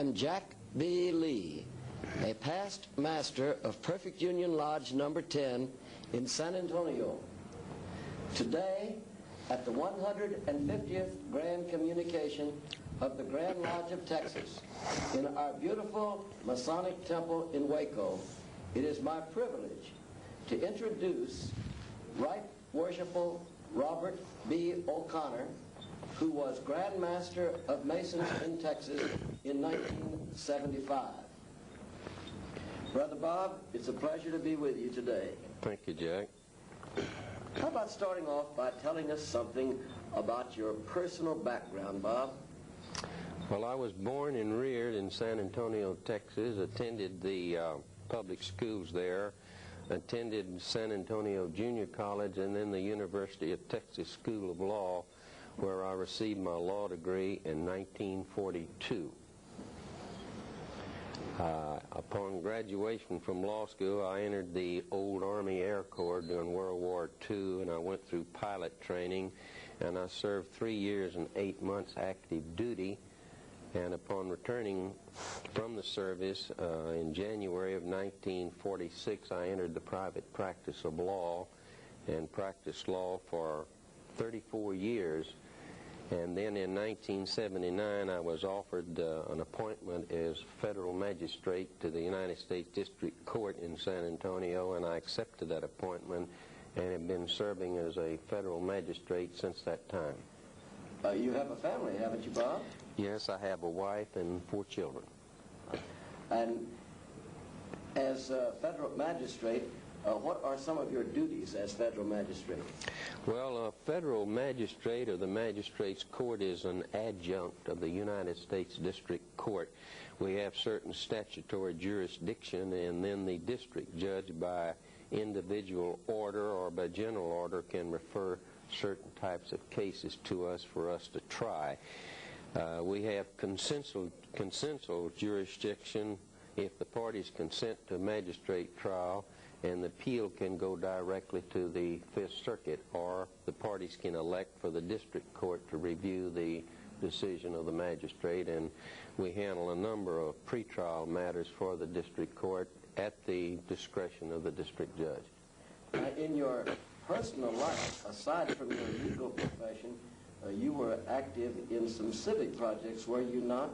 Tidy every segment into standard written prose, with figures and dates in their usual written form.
am Jack B. Lee, a past master of Perfect Union Lodge number 10 in San Antonio. Today, at the 150th Grand Communication of the Grand Lodge of Texas, in our beautiful Masonic Temple in Waco, it is my privilege to introduce Right Worshipful Robert B. O'Connor, who was Grand Master of Masons in Texas in 1975. Brother Bob, it's a pleasure to be with you today. Thank you, Jack. How about starting off by telling us something about your personal background, Bob? Well, I was born and reared in San Antonio, Texas, attended the public schools there, attended San Antonio Junior College, and then the University of Texas School of Law, where I received my law degree in 1942. Upon graduation from law school, I entered the old Army Air Corps during World War II, and I went through pilot training, and I served 3 years and 8 months active duty. And upon returning from the service in January of 1946, I entered the private practice of law and practiced law for 34 years. And then in 1979, I was offered an appointment as federal magistrate to the United States District Court in San Antonio, and I accepted that appointment and have been serving as a federal magistrate since that time. You have a family, haven't you, Bob? Yes, I have a wife and 4 children. And as federal magistrate, what are some of your duties as federal magistrate? Well, a federal magistrate or the magistrate's court is an adjunct of the United States District Court. We have certain statutory jurisdiction, and then the district judge by individual order or by general order can refer certain types of cases to us for us to try. We have consensual jurisdiction if the parties consent to magistrate trial, and the appeal can go directly to the Fifth Circuit, or the parties can elect for the district court to review the decision of the magistrate, and we handle a number of pretrial matters for the district court at the discretion of the district judge. In your personal life, aside from your legal profession, you were active in some civic projects, were you not?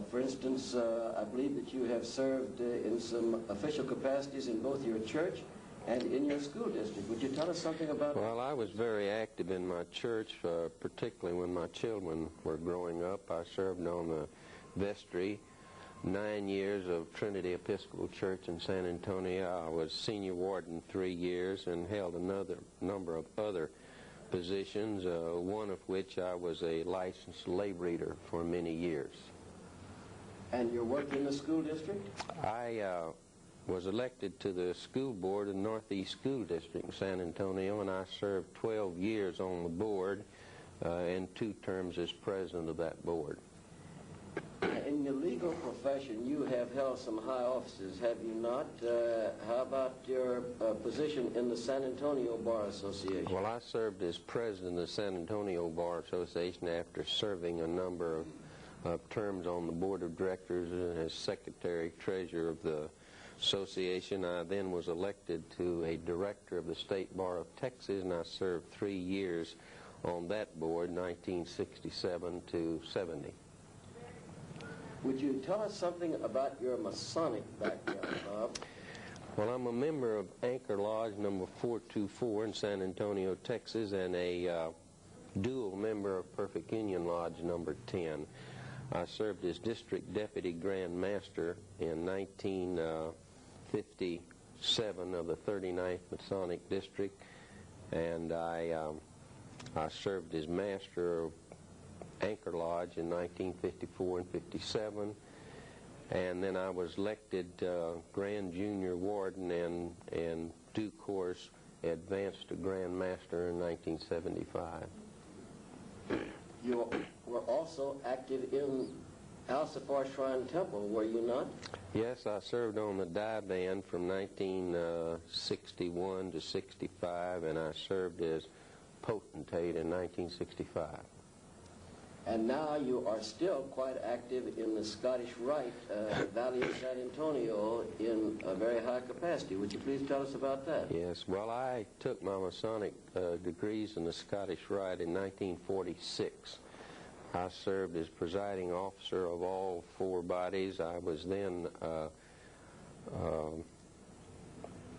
For instance, I believe that you have served in some official capacities in both your church and in your school district. Would you tell us something about that? Well, I was very active in my church, particularly when my children were growing up. I served on the vestry 9 years of Trinity Episcopal Church in San Antonio. I was senior warden 3 years and held another number of other positions, one of which I was a licensed lay reader for many years. And your work in the school district? I was elected to the school board of Northeast School District in San Antonio, and I served 12 years on the board and 2 terms as president of that board. In your legal profession, you have held some high offices, have you not? How about your position in the San Antonio Bar Association? Well, I served as president of the San Antonio Bar Association after serving a number of terms on the board of directors and as secretary treasurer of the association. I then was elected to a director of the State Bar of Texas, and I served 3 years on that board, 1967 to 70. Would you tell us something about your Masonic background, Bob? Well, I'm a member of Anchor Lodge number 424 in San Antonio, Texas, and a dual member of Perfect Union Lodge number 10. I served as District Deputy Grand Master in 1957 of the 39th Masonic District, and I served as Master of Anchor Lodge in 1954 and 57, and then I was elected Grand Junior Warden and in due course advanced to Grand Master in 1975. You were also active in Al-Safar Shrine Temple, were you not? Yes, I served on the Die Band from 1961 to 65, and I served as potentate in 1965. And now you are still quite active in the Scottish Rite Valley of San Antonio in a very high capacity. Would you please tell us about that? Yes, well, I took my Masonic degrees in the Scottish Rite in 1946. I served as presiding officer of all four bodies. I was then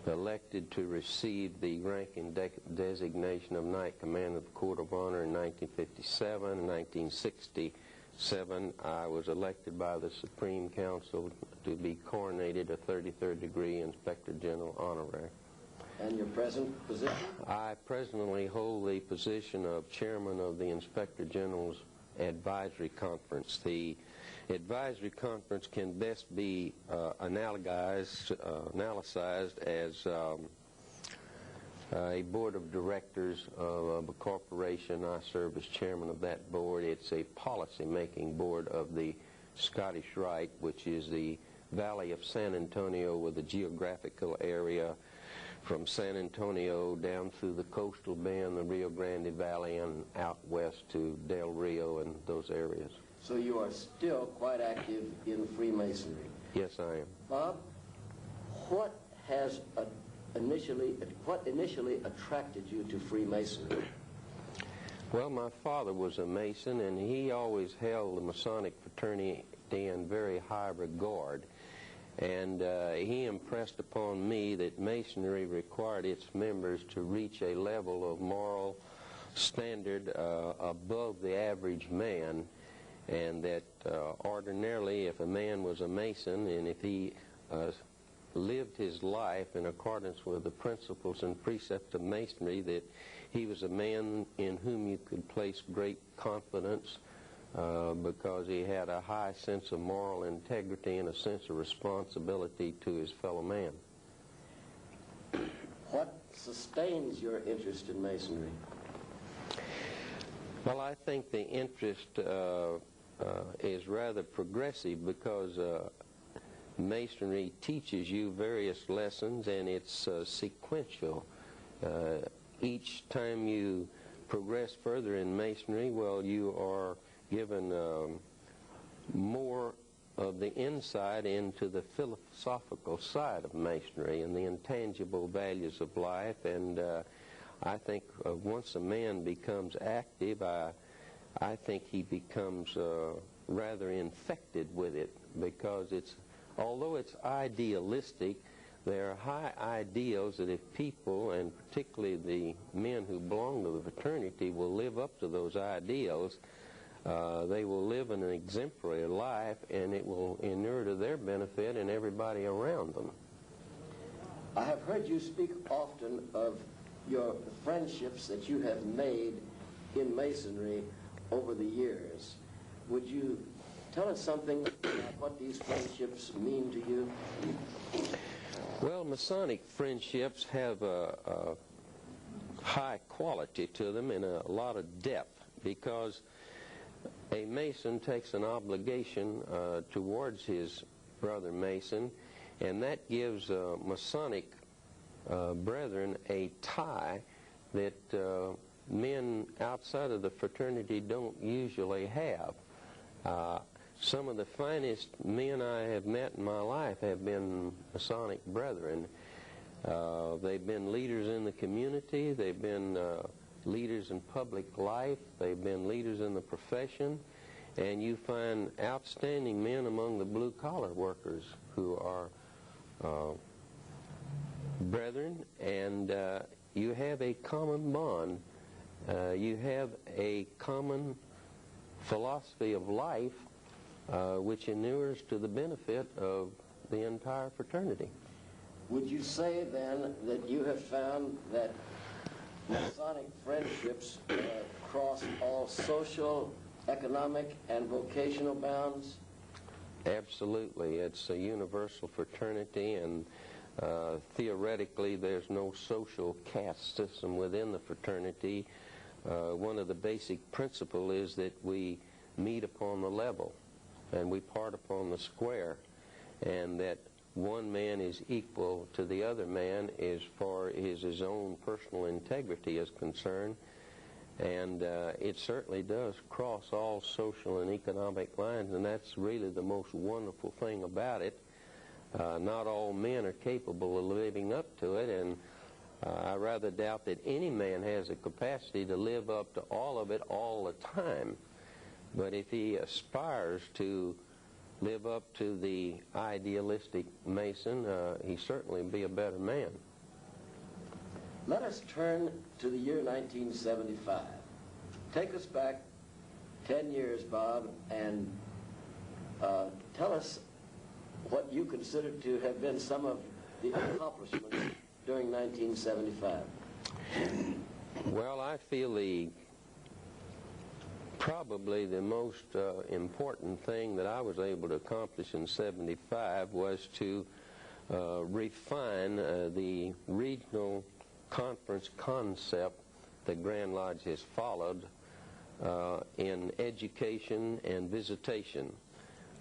elected to receive the rank and designation of Knight Commander of the Court of Honor in 1957. In 1967, I was elected by the Supreme Council to be coronated a 33rd degree Inspector General Honorary. And your present position? I presently hold the position of Chairman of the Inspector General's Advisory Conference. The Advisory Conference can best be analyzed as a board of directors of a corporation. I serve as chairman of that board. It's a policy-making board of the Scottish Rite, which is the Valley of San Antonio with a geographical area from San Antonio down through the coastal bend, the Rio Grande Valley, and out west to Del Rio and those areas. So you are still quite active in Freemasonry. Yes, I am. Bob, what initially attracted you to Freemasonry? Well, my father was a Mason, and he always held the Masonic fraternity in very high regard. And he impressed upon me that Masonry required its members to reach a level of moral standard above the average man, and that ordinarily if a man was a Mason and if he lived his life in accordance with the principles and precepts of Masonry, that he was a man in whom you could place great confidence because he had a high sense of moral integrity and a sense of responsibility to his fellow man. What sustains your interest in Masonry? Well, I think the interest is rather progressive because Masonry teaches you various lessons, and it's sequential. Each time you progress further in Masonry, well, you are given more of the insight into the philosophical side of Masonry and the intangible values of life. And I think once a man becomes active, I think he becomes rather infected with it, because although it's idealistic, there are high ideals that if people, and particularly the men who belong to the fraternity, will live up to those ideals, they will live an exemplary life, and it will inure to their benefit and everybody around them. I have heard you speak often of your friendships that you have made in Masonry over the years. Would you tell us something about what these friendships mean to you? Well, Masonic friendships have a high quality to them and a lot of depth, because a Mason takes an obligation towards his brother Mason, and that gives Masonic brethren a tie that men outside of the fraternity don't usually have. Some of the finest men I have met in my life have been Masonic brethren. They've been leaders in the community, they've been leaders in public life, they've been leaders in the profession, and you find outstanding men among the blue-collar workers who are brethren, and you have a common bond. You have a common philosophy of life which inures to the benefit of the entire fraternity. Would you say then that you have found that Masonic friendships cross all social, economic, and vocational bounds? Absolutely. It's a universal fraternity, and theoretically there's no social caste system within the fraternity. One of the basic principles is that we meet upon the level and we part upon the square, and that one man is equal to the other man as far as his own personal integrity is concerned. And it certainly does cross all social and economic lines, and that's really the most wonderful thing about it. Not all men are capable of living up to it, and I rather doubt that any man has the capacity to live up to all of it all the time. But if he aspires to live up to the idealistic Mason, he certainly be a better man. Let us turn to the year 1975. Take us back 10 years, Bob, and tell us what you consider to have been some of the accomplishments during 1975. Well, I feel probably the most important thing that I was able to accomplish in 75 was to refine the regional conference concept that Grand Lodge has followed in education and visitation.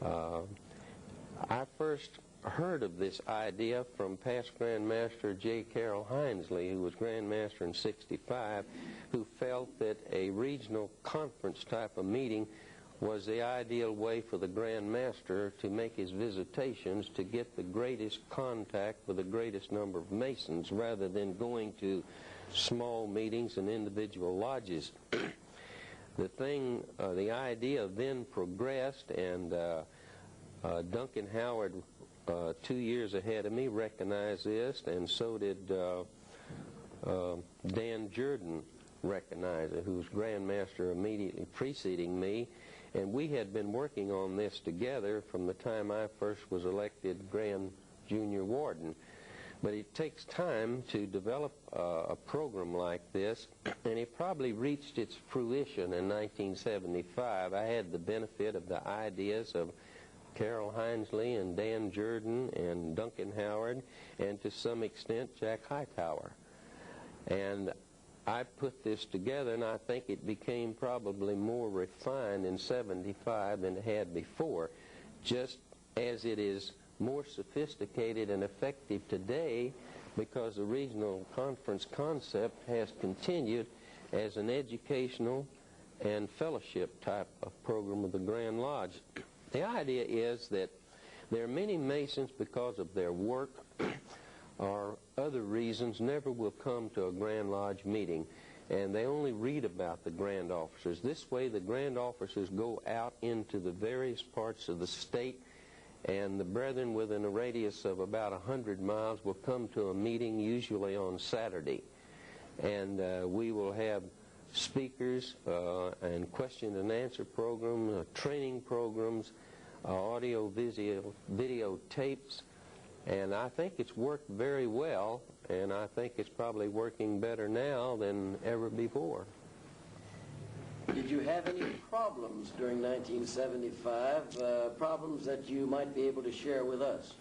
I first heard of this idea from past Grand Master J. Carroll Hinesley, who was Grand Master in 65, who felt that a regional conference type of meeting was the ideal way for the Grand Master to make his visitations to get the greatest contact with the greatest number of Masons rather than going to small meetings and individual lodges. The idea then progressed, and Duncan Howard, 2 years ahead of me, recognized this, and so did Dan Jordan recognize it, who was Grand Master immediately preceding me. And we had been working on this together from the time I first was elected Grand Junior Warden. But it takes time to develop a program like this, and it probably reached its fruition in 1975. I had the benefit of the ideas of Carroll Hinesley and Dan Jordan and Duncan Howard, and to some extent Jack Hightower. And I put this together, and I think it became probably more refined in 75 than it had before, just as it is more sophisticated and effective today, because the regional conference concept has continued as an educational and fellowship type of program of the Grand Lodge. The idea is that there are many Masons, because of their work or other reasons, never will come to a Grand Lodge meeting, and they only read about the Grand Officers. This way the Grand Officers go out into the various parts of the state, and the brethren within a radius of about 100 miles will come to a meeting, usually on Saturday. And we will have speakers and question and answer programs, training programs, audio video tapes, and I think it's worked very well, and I think it's probably working better now than ever before. Did you have any problems during 1975, problems that you might be able to share with us?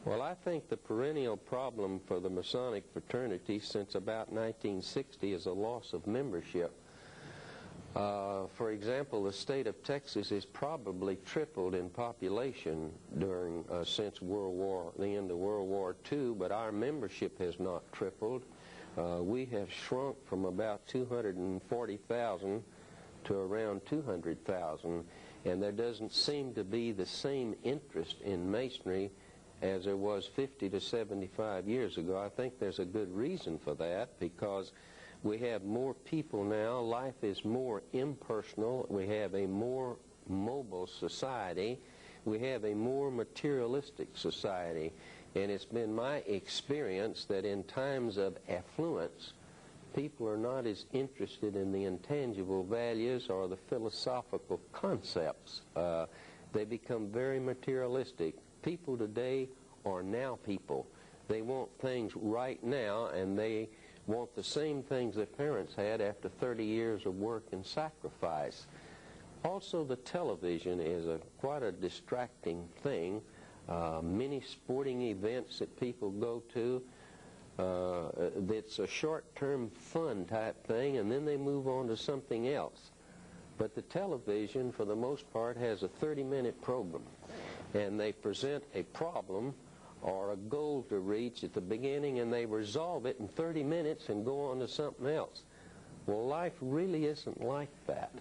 Well, I think the perennial problem for the Masonic fraternity since about 1960 is a loss of membership. For example, the state of Texas has probably tripled in population since the end of World War II, but our membership has not tripled. We have shrunk from about 240,000 to around 200,000, and there doesn't seem to be the same interest in Masonry as there was 50 to 75 years ago. I think there's a good reason for that, because we have more people now. Life is more impersonal. We have a more mobile society. We have a more materialistic society. And it's been my experience that in times of affluence, people are not as interested in the intangible values or the philosophical concepts. They become very materialistic. People today are now people. They want things right now, and they want the same things their parents had after 30 years of work and sacrifice. Also, the television is quite a distracting thing. Many sporting events that people go to, that's a short-term fun type thing, and then they move on to something else. But the television, for the most part, has a 30-minute program, and they present a problem or a goal to reach at the beginning, and they resolve it in 30 minutes and go on to something else. Well, life really isn't like that.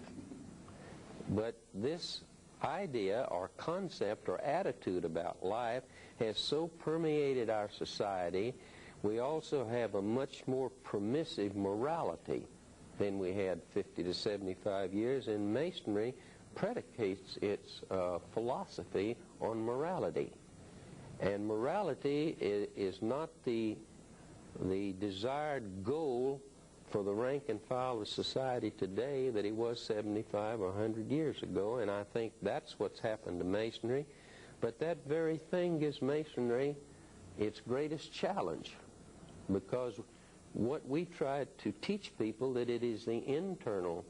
But this idea or concept or attitude about life has so permeated our society. We also have a much more permissive morality than we had 50 to 75 years, and Masonry predicates its philosophy on morality. And morality is not the desired goal for the rank and file of society today that it was 75 or 100 years ago, and I think that's what's happened to Masonry. But that very thing gives Masonry its greatest challenge, because what we try to teach people, that it is the internal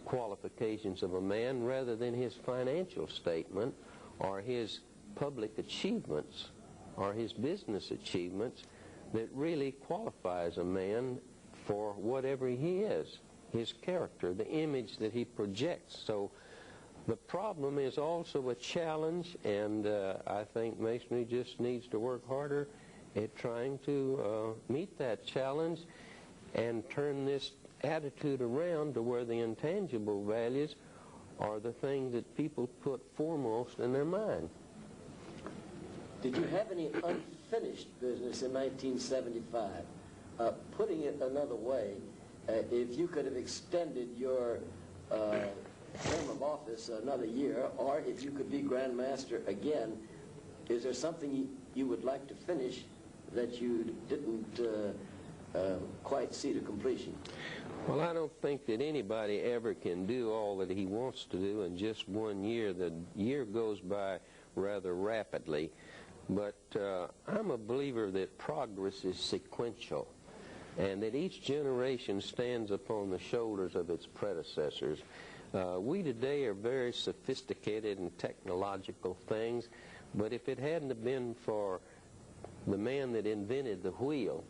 qualifications of a man rather than his financial statement or his public achievements or his business achievements that really qualifies a man for whatever he is, his character, the image that he projects. So the problem is also a challenge, and I think Masonry just needs to work harder at trying to meet that challenge and turn this attitude around to where the intangible values are the things that people put foremost in their mind. Did you have any unfinished business in 1975? Putting it another way, if you could have extended your term of office another year, or if you could be Grand Master again, is there something you would like to finish that you didn't quite see to completion? Well, I don't think that anybody ever can do all that he wants to do in just 1 year. The year goes by rather rapidly. But I'm a believer that progress is sequential, and that each generation stands upon the shoulders of its predecessors. We today are very sophisticated in technological things, but if it hadn't been for the man that invented the wheel,